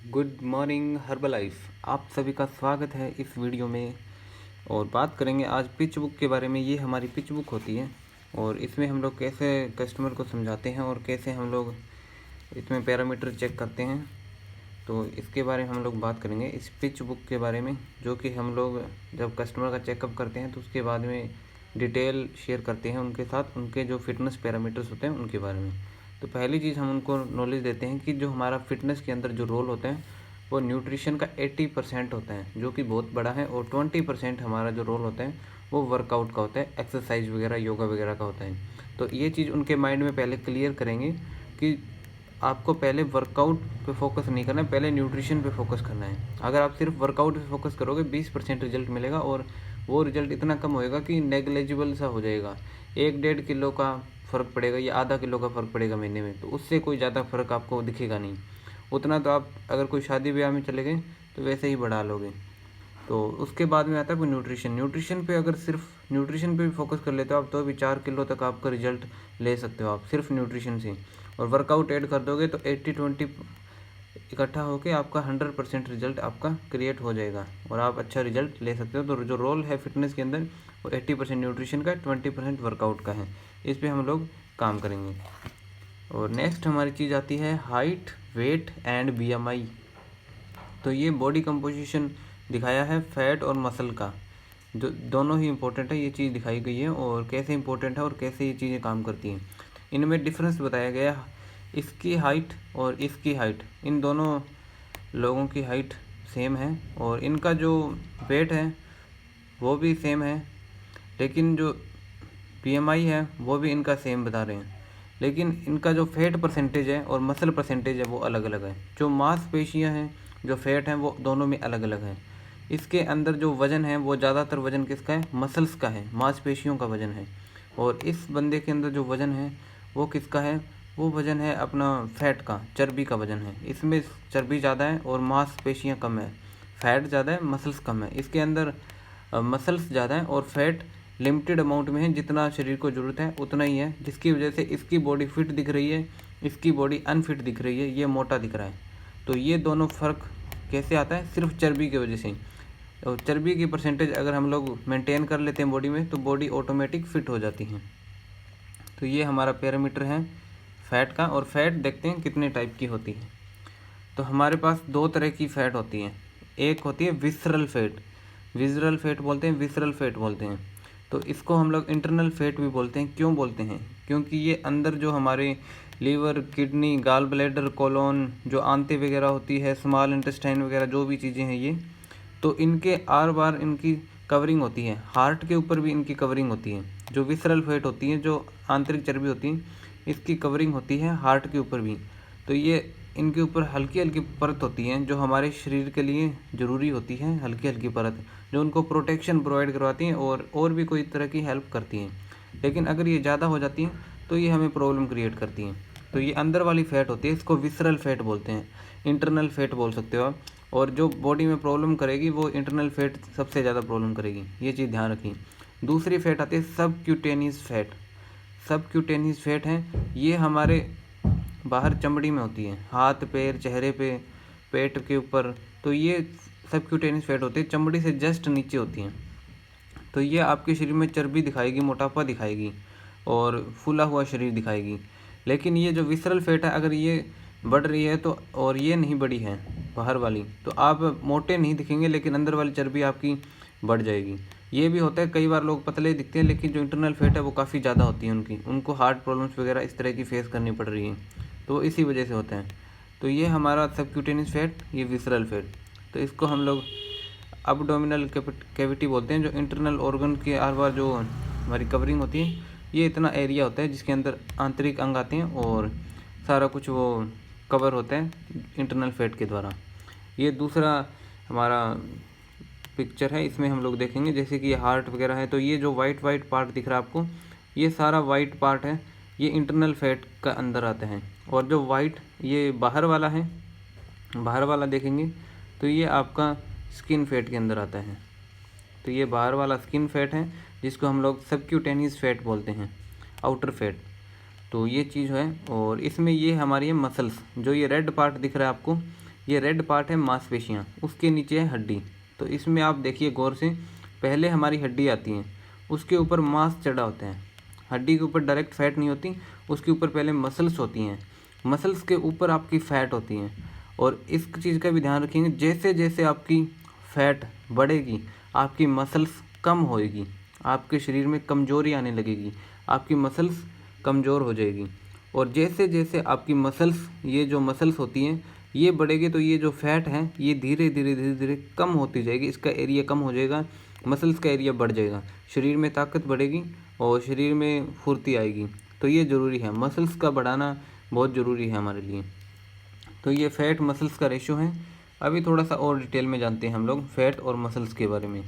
Good morning Herbalife. आप सभी का स्वागत है इस वीडियो में। और बात करेंगे आज पिच बुक के बारे में। ये हमारी पिच बुक होती है और इसमें हम लोग कैसे कस्टमर को समझाते हैं और कैसे हम लोग इसमें पैरामीटर चेक करते हैं, तो इसके बारे में हम लोग बात करेंगे इस पिच बुक के बारे में, जो कि हम लोग जब कस्टमर का चेकअप करते हैं तो उसके बाद में डिटेल शेयर करते हैं उनके साथ, उनके जो फिटनेस पैरामीटर्स होते हैं उनके बारे में। तो पहली चीज़ हम उनको नॉलेज देते हैं कि जो हमारा फिटनेस के अंदर जो रोल होता है वो न्यूट्रिशन का 80% होता है, जो कि बहुत बड़ा है, और 20% हमारा जो रोल होता है वो वर्कआउट का होता है, एक्सरसाइज वगैरह योगा वगैरह का होता है। तो ये चीज़ उनके माइंड में पहले क्लियर करेंगे कि आपको पहले वर्कआउट पे फोकस नहीं करना है, पहले न्यूट्रिशन पे फोकस करना है। अगर आप सिर्फ वर्कआउट पे फोकस करोगे 20% रिजल्ट मिलेगा, और वो रिजल्ट इतना कम होएगा कि नेग्लेजिबल सा हो जाएगा। 1-1.5 किलो का फ़र्क पड़ेगा या आधा किलो का फ़र्क पड़ेगा महीने में, तो उससे कोई ज़्यादा फ़र्क आपको दिखेगा नहीं। उतना तो आप अगर कोई शादी ब्याह में चले गए तो वैसे ही बढ़ा लोगे। तो उसके बाद में आता है वो न्यूट्रिशन। न्यूट्रिशन पे अगर सिर्फ न्यूट्रिशन पे भी फोकस कर लेते हो आप, तो भी 4 किलो तक आपका रिजल्ट ले सकते हो आप सिर्फ न्यूट्रिशन से। और वर्कआउट ऐड कर दोगे तो 80-20 इकट्ठा होकर आपका 100% रिजल्ट आपका क्रिएट हो जाएगा और आप अच्छा रिजल्ट ले सकते हो। तो जो रोल है फिटनेस के अंदर वो 80% न्यूट्रिशन का, 20% वर्कआउट का है। इस पर हम लोग काम करेंगे। और नेक्स्ट हमारी चीज़ आती है हाइट, वेट एंड BMI। तो ये बॉडी कंपोजिशन दिखाया है फैट और मसल का, जो दोनों ही इम्पोर्टेंट है, ये चीज़ दिखाई गई है और कैसे इम्पोर्टेंट है और कैसे ये चीज़ें काम करती हैं। इनमें डिफरेंस बताया गया है, इसकी हाइट और इसकी हाइट, इन दोनों लोगों की हाइट सेम है और इनका जो वेट है वो भी सेम है, लेकिन जो BMI है वो भी इनका सेम बता रहे हैं, लेकिन इनका जो फैट परसेंटेज है और मसल परसेंटेज है वो अलग अलग है। जो मांसपेशियां हैं, जो फैट हैं, वो दोनों में अलग अलग है। इसके अंदर जो वज़न है वो ज़्यादातर वज़न किसका है? मसल्स का है, मांसपेशियों का वज़न है। और इस बंदे के अंदर जो वज़न है वो किसका है? वो वज़न है अपना फैट का, चर्बी का वज़न है। इसमें चर्बी ज़्यादा है और मांसपेशियाँ कम है। फैट ज़्यादा है, मसल्स कम है। इसके अंदर मसल्स ज़्यादा है और फैट लिमिटेड अमाउंट में है, जितना शरीर को ज़रूरत है उतना ही है, जिसकी वजह से इसकी बॉडी फिट दिख रही है, इसकी बॉडी अनफिट दिख रही है, ये मोटा दिख रहा है। तो ये दोनों फ़र्क कैसे आता है? सिर्फ चर्बी की वजह से। और चर्बी की परसेंटेज अगर हम लोग मेंटेन कर लेते हैं बॉडी में तो बॉडी ऑटोमेटिक फिट हो जाती है। तो ये हमारा पैरामीटर है फ़ैट का। और फैट देखते हैं कितने टाइप की होती है। तो हमारे पास दो तरह की फ़ैट होती है। एक होती है विसरल फैट, विज़रल फैट बोलते हैं, विसरल फैट बोलते हैं। तो इसको हम लोग इंटरनल फैट भी बोलते हैं। क्यों बोलते हैं? क्योंकि ये अंदर जो हमारे liver, kidney, gallbladder, colon, जो आंतें वगैरह होती है, स्मॉल इंटेस्टाइन वगैरह जो भी चीज़ें हैं ये, तो इनके आर बार इनकी कवरिंग होती है। हार्ट के ऊपर भी इनकी कवरिंग होती है। जो विसरल फैट होती है, जो आंतरिक चर्बी होती है, इसकी कवरिंग होती है हार्ट के ऊपर भी। तो ये इनके ऊपर हल्की हल्की परत होती है जो हमारे शरीर के लिए ज़रूरी होती है, हल्की हल्की परत जो उनको प्रोटेक्शन प्रोवाइड करवाती हैं और भी कोई तरह की हेल्प करती हैं। लेकिन अगर ये ज़्यादा हो जाती हैं तो ये हमें प्रॉब्लम क्रिएट करती हैं। तो ये अंदर वाली फ़ैट होती है, इसको विसरल फैट बोलते हैं, इंटरनल फैट बोल सकते हो आप। और जो बॉडी में प्रॉब्लम करेगी वो इंटरनल फैट सबसे ज़्यादा प्रॉब्लम करेगी, ये चीज़ ध्यान रखिए। दूसरी फैट आती है सबक्यूटेनियस फैट। सबक्यूटेनियस फैट है, ये हमारे बाहर चमड़ी में होती है, हाथ पैर चेहरे पे, पेट के ऊपर। तो ये सबक्यूटेनियस फैट होती है, चमड़ी से जस्ट नीचे होती हैं। तो ये आपके शरीर में चर्बी दिखाएगी, मोटापा दिखाएगी और फूला हुआ शरीर दिखाएगी। लेकिन ये जो विसरल फैट है, अगर ये बढ़ रही है तो, और ये नहीं बढ़ी है बाहर वाली, तो आप मोटे नहीं दिखेंगे, लेकिन अंदर वाली चर्बी आपकी बढ़ जाएगी। ये भी होता है, कई बार लोग पतले दिखते हैं लेकिन जो इंटरनल फैट है वो काफ़ी ज़्यादा होती है उनको हार्ट प्रॉब्लम्स वगैरह इस तरह की फेस करनी पड़ रही है, तो इसी वजह से होता है। तो ये हमारा सबक्यूटेनियस फैट, ये विसरल फैट। तो इसको हम लोग अबडोमिनल कैविटी बोलते हैं, जो इंटरनल ऑर्गन के आर पार जो हमारी कवरिंग होती है, ये इतना एरिया होता है जिसके अंदर आंतरिक अंग आते हैं और सारा कुछ वो कवर होता है इंटरनल फैट के द्वारा। ये दूसरा हमारा पिक्चर है, इसमें हम लोग देखेंगे जैसे कि हार्ट वगैरह है, तो ये जो वाइट वाइट पार्ट दिख रहा है आपको, ये सारा वाइट पार्ट है, ये इंटरनल फैट का अंदर आते हैं। और जो वाइट ये बाहर वाला है, बाहर वाला देखेंगे तो ये आपका स्किन फैट के अंदर आता है। तो ये बाहर वाला स्किन फैट है जिसको हम लोग सबक्यूटेनियस फैट बोलते हैं, आउटर फैट। तो ये चीज़ है। और इसमें ये हमारी है मसल्स, जो ये रेड पार्ट दिख रहा है आपको, ये रेड पार्ट है मांसपेशियाँ, उसके नीचे है हड्डी। तो इसमें आप देखिए गौर से, पहले हमारी हड्डी आती है, उसके ऊपर मांस चढ़ा होता है। हड्डी के ऊपर डायरेक्ट फैट नहीं होती, उसके ऊपर पहले मसल्स होती हैं, मसल्स के ऊपर आपकी फ़ैट होती हैं। और इस चीज़ का भी ध्यान रखेंगे, जैसे जैसे आपकी फ़ैट बढ़ेगी आपकी मसल्स कम होएगी, आपके शरीर में कमज़ोरी आने लगेगी, आपकी मसल्स कमज़ोर हो जाएगी। और जैसे जैसे आपकी मसल्स, ये जो मसल्स होती हैं ये बढ़ेगी, तो ये जो फैट है ये धीरे धीरे धीरे धीरे कम होती जाएगी, इसका एरिया कम हो जाएगा, मसल्स का एरिया बढ़ जाएगा, शरीर में ताकत बढ़ेगी और शरीर में फुर्ती आएगी। तो ये ज़रूरी है, मसल्स का बढ़ाना बहुत ज़रूरी है हमारे लिए। तो ये फैट मसल्स का रेशो है। अभी थोड़ा सा और डिटेल में जानते हैं हम लोग फैट और मसल्स के बारे में।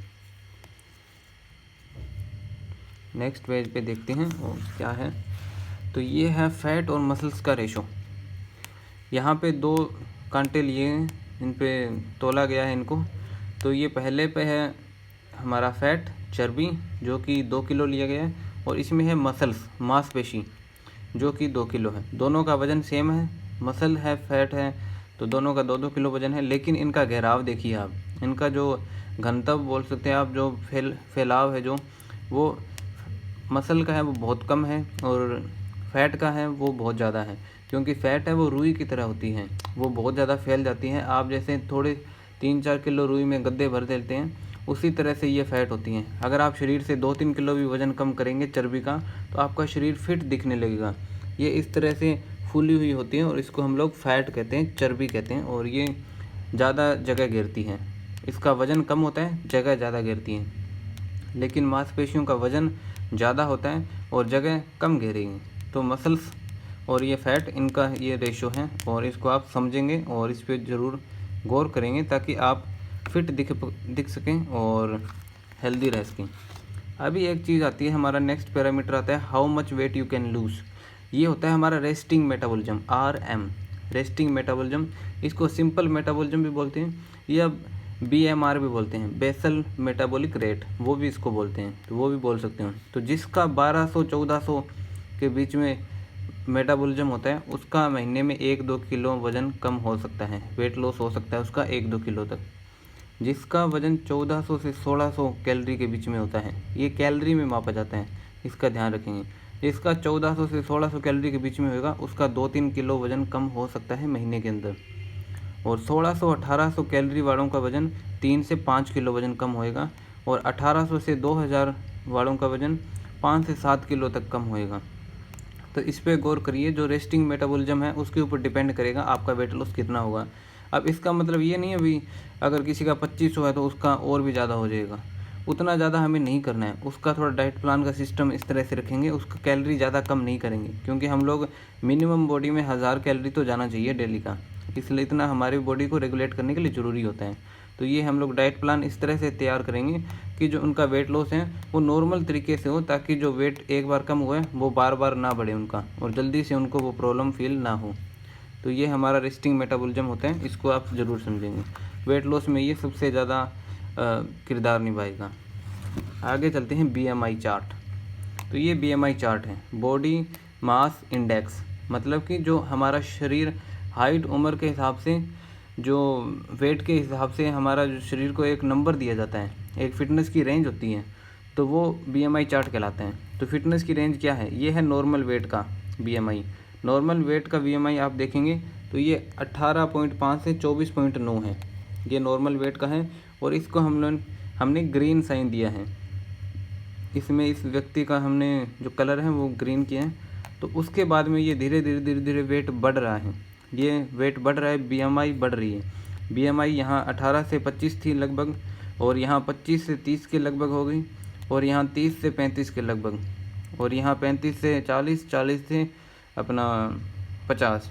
नेक्स्ट पेज पे देखते हैं और क्या है। तो ये है फैट और मसल्स का रेशो। यहाँ पे 2 कांटे लिए हैं, इन पे तोला गया है इनको। तो ये पहले पे है हमारा फैट, चर्बी, जो कि 2 किलो लिया गया है, और इसमें है मसल्स, मांसपेशी, जो कि 2 किलो है। दोनों का वज़न सेम है, मसल है फैट है, तो दोनों का 2-2 किलो वज़न है। लेकिन इनका घेराव देखिए आप, इनका जो घनत्व बोल सकते हैं आप, जो फैलाव है, जो वो मसल का है वो बहुत कम है और फैट का है वो बहुत ज़्यादा है। क्योंकि फ़ैट है वो रुई की तरह होती है, वो बहुत ज़्यादा फैल जाती हैं। आप जैसे थोड़े 3-4 किलो रुई में गद्दे भर देते हैं, उसी तरह से ये फ़ैट होती हैं। अगर आप शरीर से 2-3 किलो भी वज़न कम करेंगे चर्बी का, तो आपका शरीर फिट दिखने लगेगा। ये इस तरह से फूली हुई होती हैं और इसको हम लोग फैट कहते हैं, चर्बी कहते हैं। और ये ज़्यादा जगह घेरती हैं, इसका वज़न कम होता है, जगह ज़्यादा घेरती हैं। लेकिन मांसपेशियों का वज़न ज़्यादा होता है और जगह कम घेरेगी। तो मसल्स और ये फ़ैट, इनका ये रेशो है और इसको आप समझेंगे और इस पर ज़रूर गौर करेंगे ताकि आप फिट दिख सकें और हेल्दी रह सकें। अभी एक चीज़ आती है, हमारा नेक्स्ट पैरामीटर आता है how much weight you can lose. ये होता है हमारा resting metabolism, RM, resting metabolism. इसको सिंपल मेटाबॉलिज्म भी बोलते हैं या BMR भी बोलते हैं, बेसल मेटाबॉलिक रेट, वो भी इसको बोलते हैं, तो वो भी बोल सकते हैं। तो जिसका 1200-1400 के बीच में मेटाबॉलिज्म होता है, उसका महीने में 1-2 किलो वज़न कम हो सकता है, वेट लॉस हो सकता है उसका 1-2 किलो तक। जिसका वज़न 1400 से 1600 कैलोरी के बीच में होता है, ये कैलोरी में मापा जाता है, इसका ध्यान रखेंगे। जिसका 1400 से 1600 कैलोरी के बीच में होगा, उसका 2-3 किलो वज़न कम हो सकता है महीने के अंदर। और 1600-1800 कैलोरी वालों का वज़न 3 से 5 किलो वज़न कम होएगा। और 1800 से 2000 वालों का वज़न 5 से 7 किलो तक कम होएगा। तो इस पे गौर करिए, जो रेस्टिंग मेटाबॉलिज्म है उसके ऊपर डिपेंड करेगा आपका वेट लॉस कितना होगा। अब इसका मतलब ये नहीं है अभी अगर किसी का 2500 है तो उसका और भी ज़्यादा हो जाएगा, उतना ज़्यादा हमें नहीं करना है। उसका थोड़ा डाइट प्लान का सिस्टम इस तरह से रखेंगे, उसका कैलोरी ज़्यादा कम नहीं करेंगे, क्योंकि हम लोग मिनिमम बॉडी में 1000 कैलोरी तो जाना चाहिए डेली का, इसलिए इतना हमारी बॉडी को रेगुलेट करने के लिए ज़रूरी होता है। तो ये हम लोग डाइट प्लान इस तरह से तैयार करेंगे कि जो उनका वेट लॉस है वो नॉर्मल तरीके से हो, ताकि जो वेट एक बार कम हुआ है वो बार बार ना बढ़े उनका, और जल्दी से उनको वो प्रॉब्लम फील ना हो। तो ये हमारा रेस्टिंग मेटाबॉलिज्म होता है, इसको आप ज़रूर समझेंगे। वेट लॉस में ये सबसे ज़्यादा किरदार निभाएगा। आगे चलते हैं BMI चार्ट। तो ये BMI चार्ट है, बॉडी मास इंडेक्स, मतलब कि जो हमारा शरीर हाइट उम्र के हिसाब से, जो वेट के हिसाब से हमारा जो शरीर को एक नंबर दिया जाता है, एक फ़िटनेस की रेंज होती है, तो वो BMI चार्ट कहलाते हैं। तो फिटनेस की रेंज क्या है, ये है नॉर्मल वेट का BMI। नॉर्मल वेट का BMI आप देखेंगे तो ये 18.5 से 24.9 है, ये नॉर्मल वेट का है। और इसको हमने ग्रीन साइन दिया है, इसमें इस व्यक्ति का हमने जो कलर है वो ग्रीन किया है। तो उसके बाद में ये धीरे धीरे वेट बढ़ रहा है, ये वेट बढ़ रहा है, BMI बढ़ रही है। BMI यहाँ 18 से 25 थी लगभग, और यहाँ 25 से 30 के लगभग हो गई, और यहाँ 30 से 35 के लगभग, और यहाँ 35 से 40, 40 से अपना 50।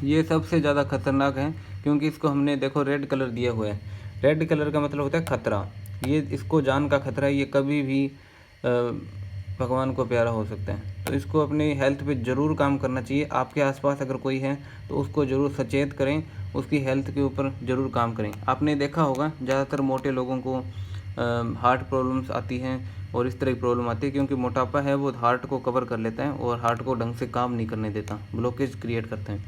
ये सबसे ज़्यादा खतरनाक है, क्योंकि इसको हमने देखो रेड कलर दिया हुआ है। रेड कलर का मतलब होता है खतरा, ये इसको जान का खतरा है, ये कभी भी भगवान को प्यारा हो सकता है। तो इसको अपनी हेल्थ पे ज़रूर काम करना चाहिए। आपके आसपास अगर कोई है तो उसको ज़रूर सचेत करें, उसकी हेल्थ के ऊपर ज़रूर काम करें। आपने देखा होगा ज़्यादातर मोटे लोगों को हार्ट प्रॉब्लम्स आती हैं और इस तरह की प्रॉब्लम आती है, क्योंकि मोटापा है वो हार्ट को कवर कर लेता है और हार्ट को ढंग से काम नहीं करने देता, ब्लॉकेज क्रिएट करता है।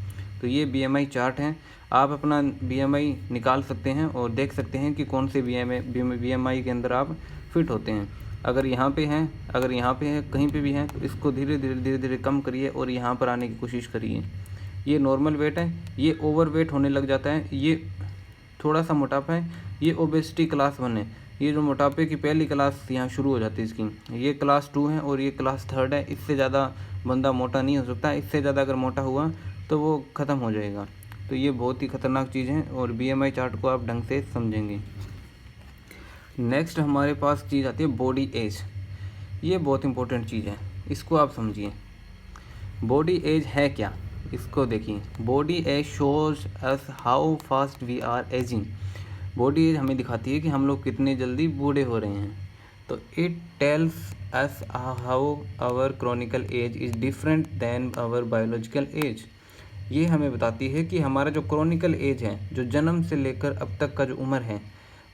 तो ये BMI चार्ट है, आप अपना BMI निकाल सकते हैं और देख सकते हैं कि कौन से BMI के अंदर आप फिट होते हैं। अगर यहाँ पे हैं, अगर यहाँ पे है, कहीं पे भी हैं, तो इसको धीरे धीरे कम करिए और यहाँ पर आने की कोशिश करिए। ये नॉर्मल वेट है, ये ओवर वेट होने लग जाता है, ये थोड़ा सा मोटापा है, ये ओबेसिटी क्लास 1 है। ये जो मोटापे की पहली क्लास यहाँ शुरू हो जाती है इसकी, ये क्लास 2 है और ये क्लास 3 है। इससे ज़्यादा बंदा मोटा नहीं हो सकता, इससे ज़्यादा अगर मोटा हुआ तो वो ख़त्म हो जाएगा। तो ये बहुत ही ख़तरनाक चीज़ है और BMI चार्ट को आप ढंग से समझेंगे। नेक्स्ट हमारे पास चीज़ आती है बॉडी एज। ये बहुत इंपॉर्टेंट चीज़ है, इसको आप समझिए। बॉडी एज है क्या, इसको देखिए। Body age shows us how fast we are ageing. Body age हमें दिखाती है कि हम लोग कितने जल्दी बूढ़े हो रहे हैं। तो it tells us how our chronical age is different than our biological age. ये हमें बताती है कि हमारा जो क्रॉनिकल एज है, जो जन्म से लेकर अब तक का जो उम्र है,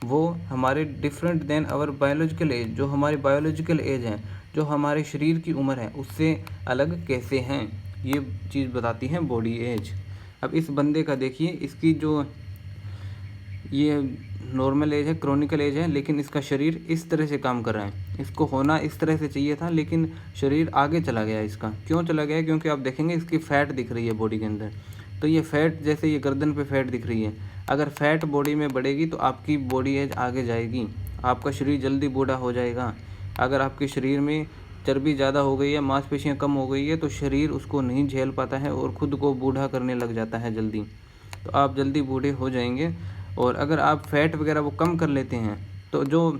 वो हमारे different than our biological age, जो हमारी बायोलॉजिकल एज है, जो हमारे शरीर की उम्र है, उससे अलग कैसे हैं, ये चीज़ बताती है बॉडी एज। अब इस बंदे का देखिए, इसकी जो ये नॉर्मल एज है, क्रॉनिकल एज है, लेकिन इसका शरीर इस तरह से काम कर रहा है। इसको होना इस तरह से चाहिए था, लेकिन शरीर आगे चला गया इसका। क्यों चला गया? क्योंकि आप देखेंगे इसकी फ़ैट दिख रही है बॉडी के अंदर। तो ये फ़ैट, जैसे ये गर्दन पे फ़ैट दिख रही है, अगर फ़ैट बॉडी में बढ़ेगी तो आपकी बॉडी एज आगे जाएगी, आपका शरीर जल्दी बूढ़ा हो जाएगा। अगर आपके शरीर में चर्बी ज़्यादा हो गई है, मांसपेशियाँ कम हो गई है, तो शरीर उसको नहीं झेल पाता है और ख़ुद को बूढ़ा करने लग जाता है जल्दी, तो आप जल्दी बूढ़े हो जाएंगे। और अगर आप फैट वगैरह वो कम कर लेते हैं, तो जो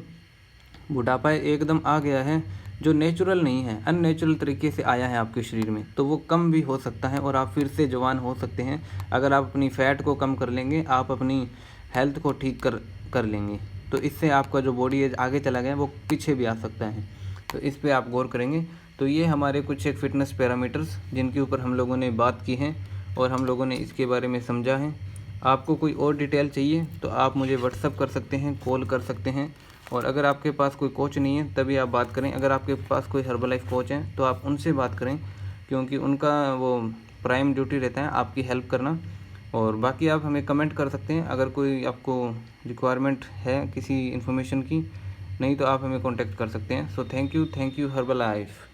बुढ़ापा एकदम आ गया है, जो नेचुरल नहीं है, अननेचुरल तरीके से आया है आपके शरीर में, तो वो कम भी हो सकता है और आप फिर से जवान हो सकते हैं। अगर आप अपनी फ़ैट को कम कर लेंगे, आप अपनी हेल्थ को ठीक कर लेंगे, तो इससे आपका जो बॉडी एज आगे चला गया वो पीछे भी आ सकता है। तो इस पे आप गौर करेंगे। तो ये हमारे कुछ एक फ़िटनेस पैरामीटर्स जिनके ऊपर हम लोगों ने बात की है और हम लोगों ने इसके बारे में समझा है। आपको कोई और डिटेल चाहिए तो आप मुझे व्हाट्सअप कर सकते हैं, कॉल कर सकते हैं। और अगर आपके पास कोई कोच नहीं है तभी आप बात करें। अगर आपके पास कोई हर्बलाइफ कोच है तो आप उनसे बात करें, क्योंकि उनका वो प्राइम ड्यूटी रहता है आपकी हेल्प करना। और बाकी आप हमें कमेंट कर सकते हैं अगर कोई आपको रिक्वायरमेंट है किसी इन्फॉर्मेशन की, नहीं तो आप हमें कॉन्टेक्ट कर सकते हैं। So thank you Herbalife.